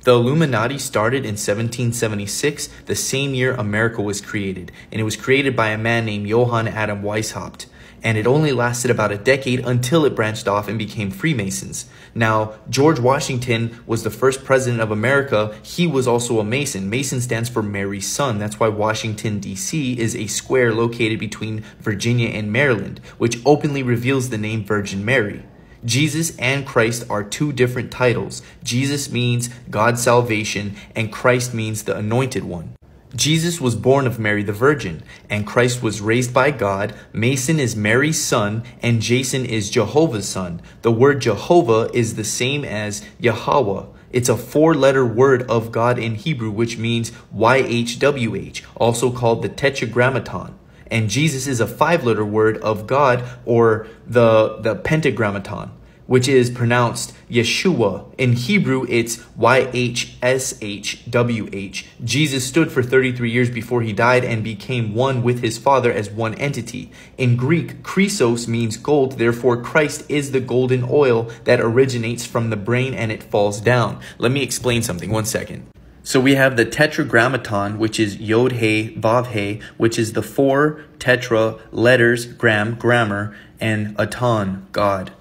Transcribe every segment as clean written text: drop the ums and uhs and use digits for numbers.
The Illuminati started in 1776, the same year America was created, and it was created by a man named Johann Adam Weishaupt. And it only lasted about a decade until it branched off and became Freemasons. Now, George Washington was the first president of America. He was also a Mason. Mason stands for Mary's son. That's why Washington, D.C. is a square located between Virginia and Maryland, which openly reveals the name Virgin Mary. Jesus and Christ are two different titles. Jesus means God's salvation, and Christ means the anointed one. Jesus was born of Mary the Virgin, and Christ was raised by God. Mason is Mary's son, and Jason is Jehovah's son. The word Jehovah is the same as Yahweh. It's a four-letter word of God in Hebrew, which means YHWH, also called the Tetragrammaton. And Jesus is a five-letter word of God, or the Pentagrammaton, which is pronounced Yeshua. In Hebrew, it's YHSHWH. Jesus stood for 33 years before he died and became one with his Father as one entity. In Greek, Christos means gold. Therefore, Christ is the golden oil that originates from the brain and it falls down. Let me explain something. 1 second. So we have the Tetragrammaton, which is Yod He Vav He, which is the four tetra letters, grammar, and aton, God.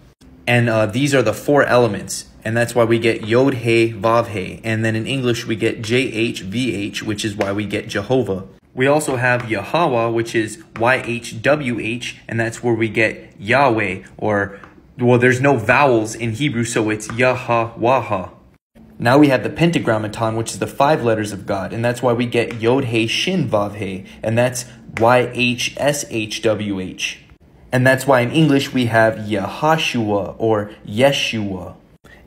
And these are the four elements. And that's why we get Yod He Vav He. And then in English, we get JHVH, which is why we get Jehovah. We also have Yahweh, which is YHWH, and that's where we get Yahweh, or, well, there's no vowels in Hebrew, so it's Yahweh. Now we have the Pentagrammaton, which is the five letters of God, and that's why we get Yod He Shin Vav He, and that's YHSHWH. And that's why in English we have Yahashua or Yeshua.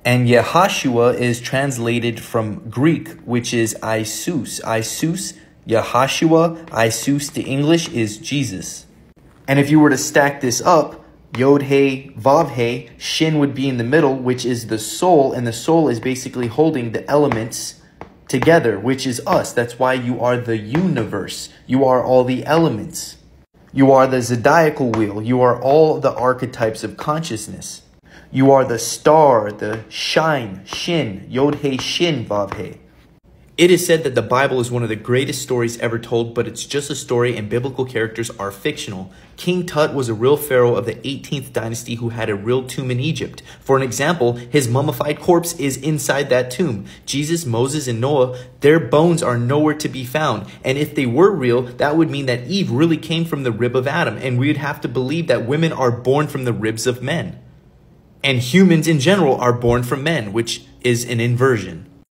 And Yahashua is translated from Greek, which is Isus. Isus, Yahashua, Isus to English is Jesus. And if you were to stack this up, Yod He Vav He, Shin would be in the middle, which is the soul, and the soul is basically holding the elements together, which is us. That's why you are the universe. You are all the elements. You are the zodiacal wheel. You are all the archetypes of consciousness. You are the star, the shine, Shin, Yod He Shin Vav He. It is said that the Bible is one of the greatest stories ever told, but it's just a story and biblical characters are fictional. King Tut was a real pharaoh of the 18th dynasty who had a real tomb in Egypt. For an example, his mummified corpse is inside that tomb. Jesus, Moses, and Noah, their bones are nowhere to be found. And if they were real, that would mean that Eve really came from the rib of Adam, and we would have to believe that women are born from the ribs of men. And humans in general are born from men, which is an inversion.